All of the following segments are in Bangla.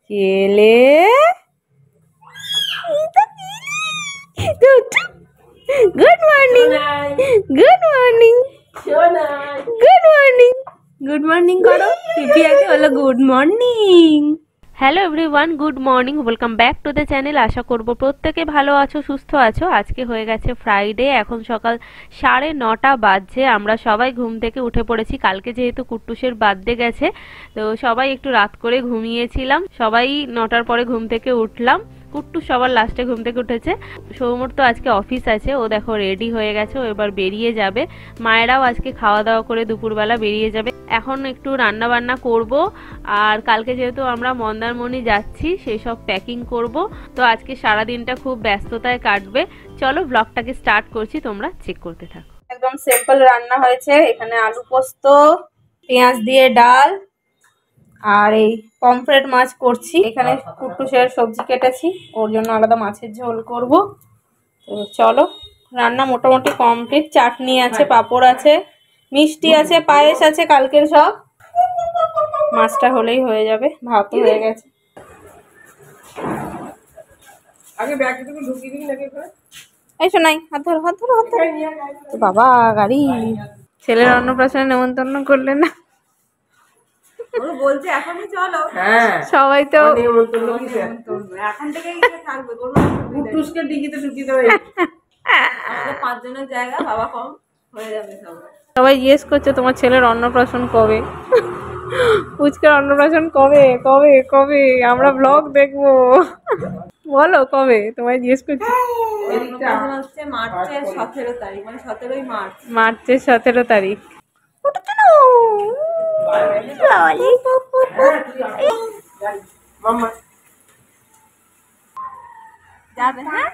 কেলে good morning good morning good morning good morning করো পিপি আগে বলো good morning. Hello everyone, good morning, welcome back to the channel. আশা করব প্রত্যেকে ভালো আছো, সুস্থ আছো। আজকে হয়ে গেছে ফ্রাইডে, এখন সকাল 9:30 বাজছে। আমরা সবাই ঘুম থেকে উঠে পড়েছি। কালকে যেহেতু কুট্টুসের বার্থডে গেছে, তো সবাই একটু রাত করে ঘুমিয়েছিলাম। সবাই 9টার পরে ঘুম থেকে উঠলাম। কুট্টু সবার লাস্টে ঘুম থেকে উঠেছে। সৌমর তো আজকে অফিস আছে, ও দেখো রেডি হয়ে গেছে, ও এবার বেরিয়ে যাবে। মায়েরাও আজকে খাওয়া দাওয়া করে দুপুরবেলা বেরিয়ে যাবে। এখন একটু রান্না বান্না করব, আর কালকে যেহেতু আমরা মন্দারমণি যাচ্ছি সেই সব প্যাকিং করব। তো আজকে সারা দিনটা খুব ব্যস্ততায় কাটবে। চলো ব্লগটাকে স্টার্ট করছি, তোমরা চেক করতে থাকো। একদম সিম্পল রান্না হয়েছে। এখানে আলু পোস্ত, পেঁয়াজ দিয়ে ডাল, আর এই পমফ্রেট মাছ করছি। এখানে কুট্টুসের সবজি কেটেছি, ওর জন্য আলাদা মাছের ঝোল করব। তো চলো, রান্না মোটামুটি কমপ্লিট। চাটনি আছে, পাঁপড় আছে, মিষ্টি আছে, পায়েস আছে কালকের সব। মাছটা হলেই হয়ে যাবে, ভাত হয়ে গেছে। এই শোনাই, হাত ধরো হাত ধরো হাত ধরো। তো বাবা গাড়ি, ছেলের অন্নপ্রাশনে নেমন্তন্ন করলে না? বলছে এখনই চলো। সবাই তো এখন থেকেই থাকবে, কুট্টুসকে ডিগিতে ঢুকিয়ে দেবে। আমাদের 5 জনের জায়গা, বাবা কম হয়ে যাবে। সবাই জিজ্ঞেস করছে তোমার ছেলের অন্নপ্রাশন কবে, পুচকের অন্নপ্রাশন কবে কবে কবে, আমরা ব্লগ দেখবো। বলো কবে, তোমায় জিজ্ঞেস করছি। হচ্ছে মার্চের 17 তারিখ, মানে 17ই মার্চ, মার্চের 17 তারিখ। যাবে হ্যাঁ,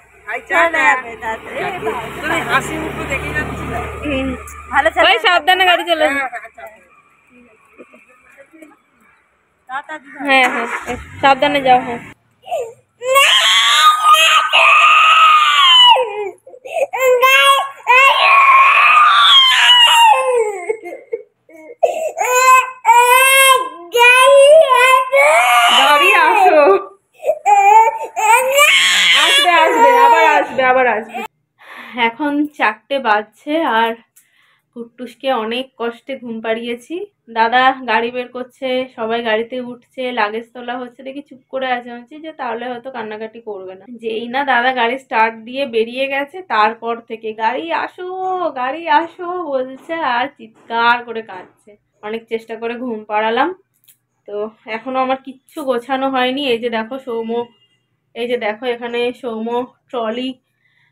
সাবধানে গাড়ি চলে। হ্যাঁ হ্যাঁ সাবধানে যাও। হ্যাঁ গাড়ি আসো, আসবে আসবে, আবার আসবে আবার আসবে। এখন 4টে বাজছে, আর কুট্টুসকে অনেক কষ্টে ঘুম পাড়িয়েছি। দাদা গাড়ি বের করছে, সবাই গাড়িতে উঠছে, লাগেজ তোলা হচ্ছে, দেখি চুপ করে আছে, হচ্ছে যে তাহলে হয়তো কান্নাকাটি করবে না। যেই না দাদা গাড়ি স্টার্ট দিয়ে বেরিয়ে গেছে, তারপর থেকে গাড়ি আসো বলছে, আর চিৎকার করে কাঁদছে। অনেক চেষ্টা করে ঘুম পাড়ালাম। তো এখনো আমার কিচ্ছু গোছানো হয়নি। এই যে দেখো সৌম্য, এই যে দেখো এখানে সৌম্য ট্রলি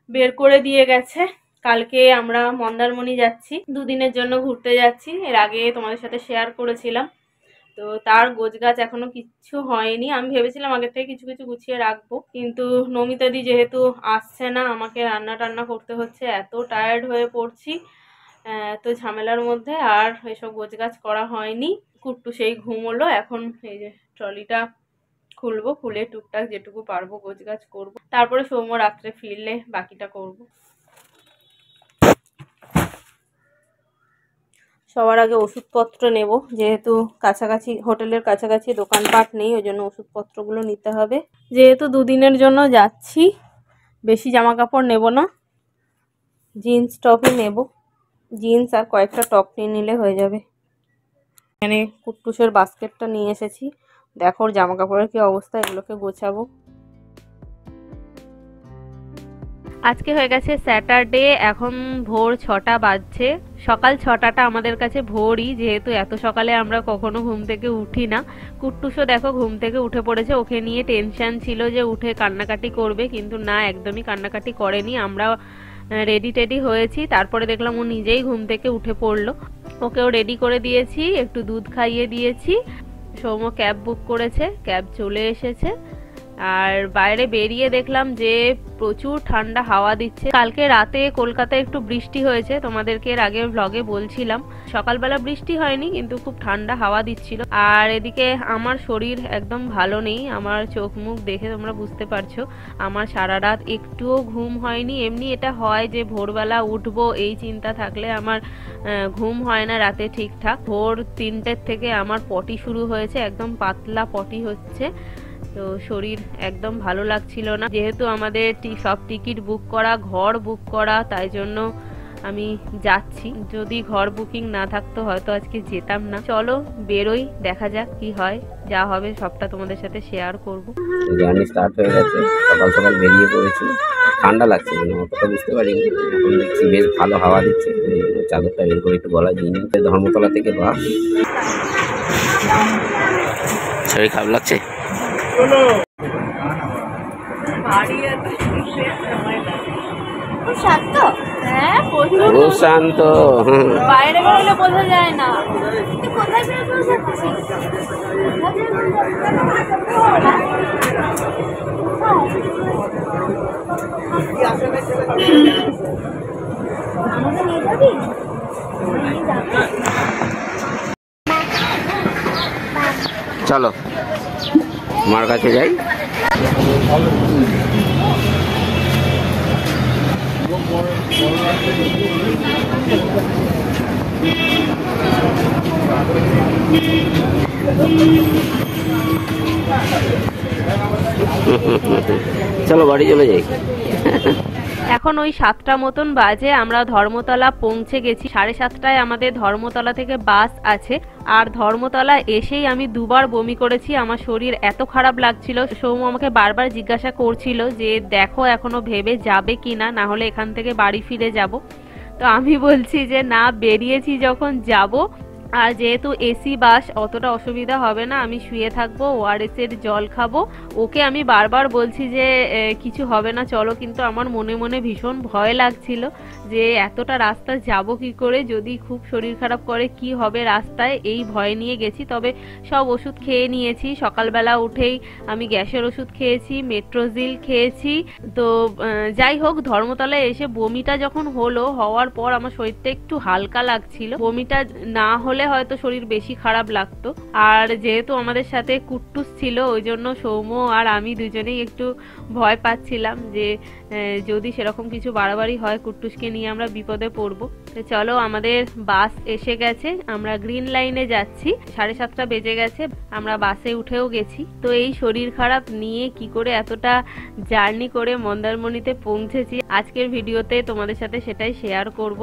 বের করে দিয়ে গেছে। কালকে আমরা মন্দারমণি যাচ্ছি, 2 দিনের জন্য ঘুরতে যাচ্ছি। এর আগে তোমাদের সাথে শেয়ার করেছিলাম। তো তার গোছগাছ এখনো কিচ্ছু হয়নি। আমি ভেবেছিলাম আগে থেকে কিছু কিছু গুছিয়ে রাখবো, কিন্তু নমিতাদি যেহেতু আসছে না, আমাকে রান্না টান্না করতে হচ্ছে, এত টায়ার্ড হয়ে পড়ছি, তো ঝামেলার মধ্যে আর এসব গোছগাছ করা হয়নি। কুট্টু সেই ঘুমোলো। এখন এই যে ট্রলিটা খুলবো, খুলে টুকটাক যেটুকু পারবো গোছগাছ করবো, তারপরে সৌম্য রাত্রে ফিরলে বাকিটা করবো। সবার আগে ওষুধপত্র নেব, যেহেতু কাছাকাছি হোটেলের কাছাকাছি দোকানপাট নেই, ওই জন্য ওষুধপত্রগুলো নিতে হবে। যেহেতু 2 দিনের জন্য যাচ্ছি, বেশি জামা কাপড় নেব না, জিন্স টপই নেব। জিন্স আর কয়েকটা টপ নিয়ে নিলে হয়ে যাবে। এখানে কুট্টুসের বাস্কেটটা নিয়ে এসেছি, দেখো ওর জামা কাপড়ের কি অবস্থা, এগুলোকে গোছাবো। আজকে হয়ে গেছে স্যাটারডে, এখন ভোর 6টা বাজছে। সকাল 6টাটা আমাদের কাছে ভোরই, যেহেতু এত সকালে আমরা কখনো ঘুম থেকে উঠি না। কুট্টুসও দেখো ঘুম থেকে উঠে পড়েছে। ওকে নিয়ে টেনশন ছিল যে উঠে কান্নাকাটি করবে, কিন্তু না, একদমই কান্নাকাটি করেনি। আমরা রেডি টেডি হয়েছি, তারপরে দেখলাম ও নিজেই ঘুম থেকে উঠে পড়লো। ওকেও রেডি করে দিয়েছি, একটু দুধ খাইয়ে দিয়েছি। সৌম্য ক্যাব বুক করেছে, ক্যাব চলে এসেছে। আর বাইরে বেরিয়ে দেখলাম যে প্রচুর ঠান্ডা হাওয়া দিচ্ছে। কালকে রাতে কলকাতায় একটু বৃষ্টি হয়েছে, তোমাদেরকে এর আগে ব্লগে বলছিলাম। সকালবেলা বৃষ্টি হয়নি, কিন্তু খুব ঠান্ডা হাওয়া দিচ্ছিল। আর এদিকে আমার শরীর একদম ভালো নেই, আমার চোখ মুখ দেখে তোমরা বুঝতে পারছো। আমার সারা রাত একটুও ঘুম হয়নি। এমনি এটা হয় যে ভোরবেলা উঠবো এই চিন্তা থাকলে আমার ঘুম হয় না রাতে ঠিকঠাক। ভোর 3টের থেকে আমার পটি শুরু হয়েছে, একদম পাতলা পটি হচ্ছে। তো শরীর একদম ভালো লাগছিল না, যেহেতু আমাদের সব টিকিট বুক করা, ঘর বুক করা, তাই জন্য আমি যাচ্ছি। যদি ঘর বুকিং না থাকতো হয়তো আজকে যেতাম না। চলো বেরোই, দেখা যাক কি হয়, যা হবে সবটা তোমাদের সাথে শেয়ার করব। জার্নি স্টার্ট হয়ে গেছে, সকাল সকাল বেরিয়ে পড়েছি। ঠান্ডা লাগছে, অতটা বুঝতে পারিনি, এখন দেখছি বেশ ভালো হাওয়া দিচ্ছে, চাদরটা বের করে একটু গলায় দিয়ে নিতে। ধর্মতলা থেকে বাস। শরীর খারাপ লাগছে? খুব শান্ত, বাইরে বেরোলে বোঝা যায় না। চলো মার কাছে যাই। চলো বাড়ি চলে যাই। এখন ওই 7টা মতন বাজে, আমরা ধর্মতলা পৌঁছে গেছি। 7:30টায় আমাদের ধর্মতলা থেকে বাস আছে। আর ধর্মতলা এসেই আমি দুবার বমি করেছি, আমার শরীর এত খারাপ লাগছিল। সৌম্য আমাকে বারবার জিজ্ঞাসা করছিল যে দেখো এখনো ভেবে যাবে কিনা, না হলে এখান থেকে বাড়ি ফিরে যাব। তো আমি বলছি যে না, বেরিয়েছি যখন যাব। আর যেহেতু এসি বাস, অতটা অসুবিধা হবে না, আমি শুয়ে থাকবো, ওআরএস এর জল খাবো। ওকে আমি বারবার বলছি যে কিছু হবে না চলো, কিন্তু আমার মনে মনে ভীষণ ভয় লাগছিল যে এতটা রাস্তা যাব কি করে, যদি খুব শরীর খারাপ করে কি হবে রাস্তায়, এই ভয় নিয়ে গেছি। তবে সব ওষুধ খেয়ে নিয়েছি, সকালবেলা উঠেই আমি গ্যাসের ওষুধ খেয়েছি, মেট্রোজিল খেয়েছি। তো যাই হোক, ধর্মতলায় এসে বমিটা যখন হওয়ার পর আমার শরীরটা একটু হালকা লাগছিল। বমিটা না হলে হয়তো শরীর বেশি খারাপ লাগতো। আর যেহেতু আমাদের সাথে কুট্টুস ছিল, ওই জন্য সৌম্য আর আমি দুজনেই একটু ভয় পাচ্ছিলাম যে যদি সেরকম কিছু বাড়াবাড়ি হয়, কুট্টুসকে নিয়ে আমরা বিপদে পড়বো। তো চলো, আমাদের বাস এসে গেছে, আমরা গ্রিন লাইনে যাচ্ছি। 7:30 বেজে গেছে, আমরা বাসে উঠেও গেছি। তো এই শরীর খারাপ নিয়ে কি করে এতটা জার্নি করে মন্দারমণিতে পৌঁছেছি, আজকের ভিডিওতে তোমাদের সাথে সেটাই শেয়ার করব।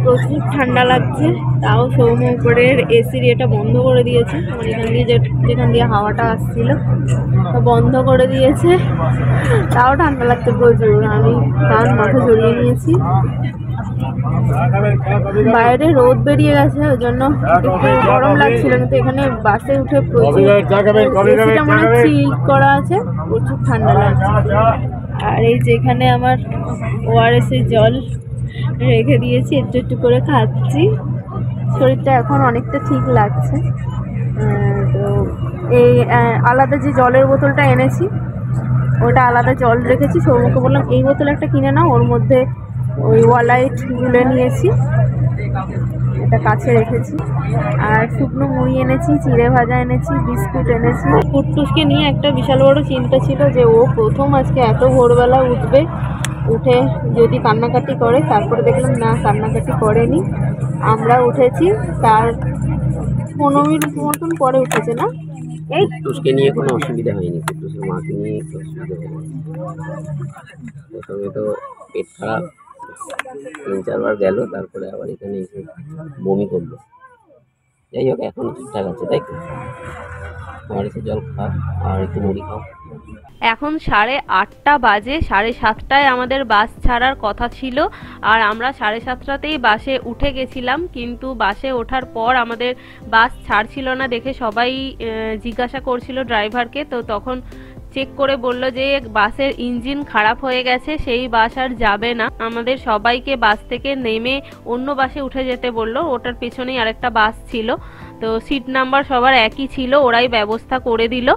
প্রচুর ঠান্ডা লাগছে, তাও সৌম্য উপরের এসির এটা বন্ধ করে দিয়েছে, মানে এখান দিয়ে যেখান দিয়ে হাওয়াটা আসছিল তো বন্ধ করে দিয়েছে। তাও ঠান্ডা লাগছে প্রচুর, আমি কান মাথা জড়িয়ে নিয়েছি। বাইরে রোদ বেরিয়ে গেছে, ওই জন্য একটু গরম লাগছিল, কিন্তু এখানে বাসে উঠে প্রচুর এসিটা মানে চিল করা আছে, প্রচুর ঠান্ডা লাগছে। আর এই যেখানে আমার ওআরএস এর জল রেখে দিয়েছি, একটু একটু করে খাচ্ছি, শরীরটা এখন অনেকটা ঠিক লাগছে। তো এই আলাদা যে জলের বোতলটা এনেছি, ওটা আলাদা জল রেখেছি। সৌম্যকে বললাম এই বোতল একটা কিনে নাও, ওর মধ্যে ওই ওয়ালাইট গুলে নিয়েছি, এটা কাছে রেখেছি। আর শুকনো মুড়ি এনেছি, চিড়ে ভাজা এনেছি, বিস্কুট এনেছি। কুট্টুসকে নিয়ে একটা বিশাল বড় চিন্তা ছিল যে ও প্রথম আজকে এত ভোরবেলা উঠবে, উঠে যদি কান্নাকাটি করে। তারপরে দেখলাম না, কান্নাকাটি করেনি। আমরা উঠেছি তার 15 মিনিট মতন পরে উঠেছে না। এই কুট্টুসকে নিয়ে কোনো অসুবিধা হয়নি, কুট্টুসের মাকে নিয়ে একটু অসুবিধা হয়নি। প্রথমে তো পেট খারাপ, 3-4 বার গেল, তারপরে আবার এখানে এসে বমি করলো। যাই হোক, এখন ঠিকঠাক আছে, তাই তো? আমার এসে জল খাও আর একটু মুড়ি খাও। এখন 8:30 বাজে, 7:30টায় আমাদের বাস ছাড়ার কথা ছিল। আর আমরা 7:30তেই বাসে উঠে গেছিলাম, কিন্তু বাসে ওঠার পর আমাদের বাস ছাড়ছিল না দেখে সবাই জিজ্ঞাসা করছিল ড্রাইভারকে। তো তখন চেক করে বলল যে বাসের ইঞ্জিন খারাপ হয়ে গেছে, সেই বাস আর যাবে না। আমাদের সবাইকে বাস থেকে নেমে অন্য বাসে উঠে যেতে বললো, ওটার পেছনেই আরেকটা বাস ছিল। তো সিট নাম্বার সবার একই ছিল, ওরাই ব্যবস্থা করে দিল।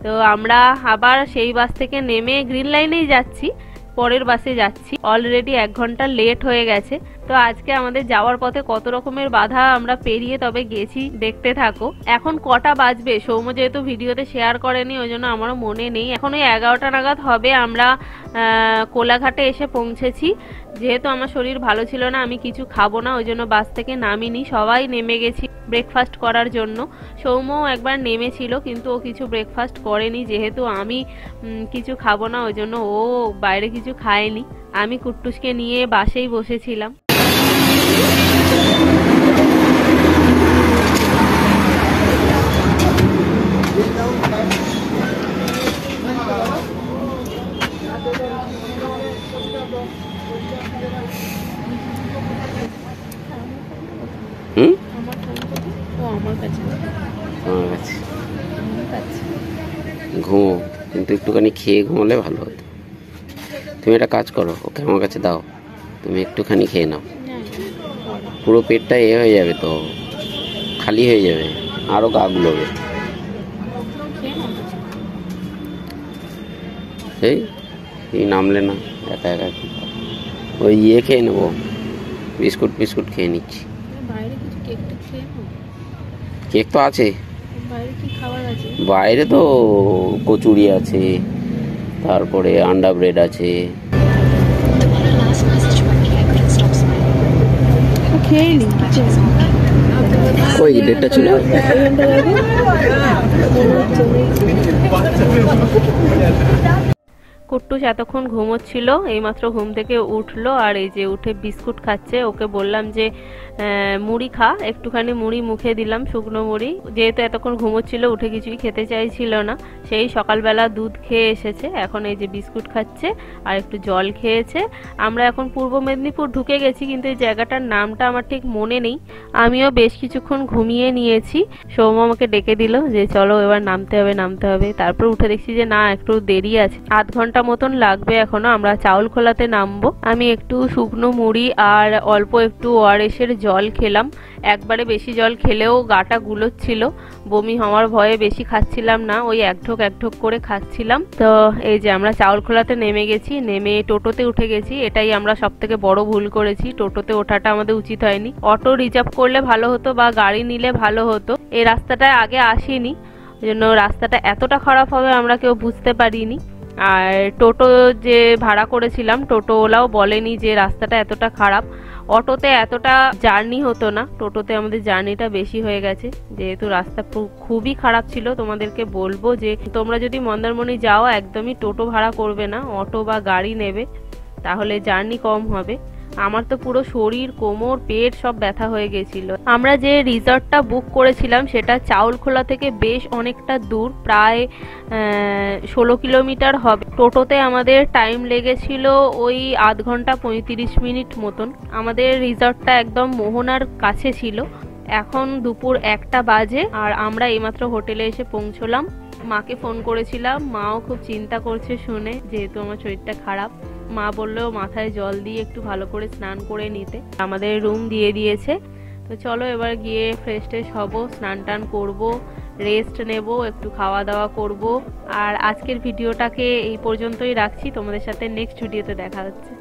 তো আমরা আবার সেই বাস থেকে নেমে গ্রিন লাইনেই যাচ্ছি, পরের বাসে যাচ্ছি। অলরেডি 1 ঘন্টা লেট হয়ে গেছে। তো তো আজকে আমাদের যাওয়ার পথে কত রকমের বাধা আমরা পেরিয়ে তবে গেছি, দেখতে থাকো। এখন কটা বাজবে সৌম্য যেহেতু ভিডিওতে শেয়ার করেনি ওই জন্য আমারও মনে নেই। এখন ওই 11টা নাগাদ হবে। আমরা কোলাঘাটে এসে পৌঁছেছি। যেহেতু আমার শরীর ভালো ছিল না, আমি কিছু খাবো না, ওই জন্য বাস থেকে নামিনি, সবাই নেমে গেছি ব্রেকফাস্ট করার জন্য। সৌম্যও একবার নেমেছিল কিন্তু ও কিছু ব্রেকফাস্ট করেনি, যেহেতু আমি কিছু খাবো না ওই জন্য ও বাইরে কিছু খায়নি। আমি কুট্টুসকে নিয়ে বাসেই বসেছিলাম। ঘুমো, কিন্তু একটুখানি খেয়ে ঘুমোলে ভালো হতো। তুমি একটা কাজ করো, ওকে আমার কাছে দাও, তুমি একটুখানি খেয়ে নাও। পুরো পেটটা হয়ে যাবে, তো খালি হয়ে যাবে, আরো গা গুলোবে। এই নামলে না একা একা, ওই খেয়ে নেবো, বিস্কুট খেয়ে নিচ্ছি। কেক তো আছে বাইরে, তো কচুরি আছে, তারপরে আন্ডা ব্রেড আছে। ওই ডেটটা ছিল কুট্টুস এতক্ষণ ঘুমোচ্ছিল, এইমাত্র ঘুম থেকে উঠলো আর এই যে উঠে বিস্কুট খাচ্ছে। ওকে বললাম যে মুড়ি খা, একটুখানি মুড়ি মুখে দিলাম, শুকনো মুড়ি। যেহেতু এতক্ষণ ঘুমোচ্ছিল উঠে কিছুই খেতে চাইছিল না, সেই সকালবেলা দুধ খেয়ে এসেছে, এখন এই যে বিস্কুট খাচ্ছে আর একটু জল খেয়েছে। আমরা এখন পূর্ব মেদিনীপুর ঢুকে গেছি, কিন্তু এই জায়গাটার নামটা আমার ঠিক মনে নেই। আমিও বেশ কিছুক্ষণ ঘুমিয়ে নিয়েছি। সৌম্য আমাকে ডেকে দিল যে চলো এবার নামতে হবে। তারপর উঠে দেখছি যে না, একটু দেরি আছে, আধ ঘন্টা মতন লাগবে এখনো। আমরা চাউলখোলাতে নামবো। আমি একটু শুকনো মুড়ি আর অল্প একটু ওআরএস এর জল খেলাম। একবারে বেশি জল খেলেও গাটা গুলোচ্ছিল, বমি হওয়ার ভয়ে বেশি খাচ্ছিলাম না, ওই এক ঢোক করে খাচ্ছিলাম। তো এই যে আমরা চাউলখোলাতে নেমে গেছি, নেমে টোটোতে উঠে গেছি। এটাই আমরা সব থেকে বড় ভুল করেছি, টোটোতে ওঠাটা আমাদের উচিত হয়নি। অটো রিজার্ভ করলে ভালো হতো বা গাড়ি নিলে ভালো হতো। এই রাস্তাটায় আগে আসিনি, ওই জন্য রাস্তাটা এতটা খারাপ হবে আমরা কেউ বুঝতে পারিনি। আর টোটো যে ভাড়া করেছিলাম, টোটোওয়ালাও বলেনি যে রাস্তাটা এতটা খারাপ। অটোতে এতটা জার্নি হতো না, টোটোতে আমাদের জার্নিটা বেশি হয়ে গেছে, যেহেতু রাস্তা খুবই খারাপ ছিল। তোমাদেরকে বলবো যে তোমরা যদি মন্দারমণি যাও একদমই টোটো ভাড়া করবে না, অটো বা গাড়ি নেবে, তাহলে জার্নি কম হবে। আমার তো পুরো শরীর, কোমর, পেট সব ব্যথা হয়ে গেছিল। আমরা যে রিসর্টটা বুক করেছিলাম সেটা চাউলখোলা থেকে বেশ অনেকটা দূর, প্রায় 16 কিলোমিটার হবে। টোটোতে আমাদের টাইম লেগেছিল ওই আধ ঘন্টা 35 মিনিট মতন। আমাদের রিসর্টটা একদম মোহনার কাছে ছিল। এখন দুপুর 1টা বাজে আর আমরা এইমাত্র হোটেলে এসে পৌঁছলাম। মাকে ফোন করেছিলাম, মাও খুব চিন্তা করছে শুনে, যেহেতু আমার শরীরটা খারাপ। মা বললেও মাথায় জল দিয়ে একটু ভালো করে স্নান করে নিতে। আমাদের রুম দিয়ে দিয়েছে। তো চলো এবার গিয়ে ফ্রেশ ট্রেশ হবো, স্নান টান করবো, রেস্ট নেব, একটু খাওয়া দাওয়া করব। আর আজকের ভিডিওটাকে এই পর্যন্তই রাখছি, তোমাদের সাথে নেক্সট ভিডিওতে দেখা হচ্ছে।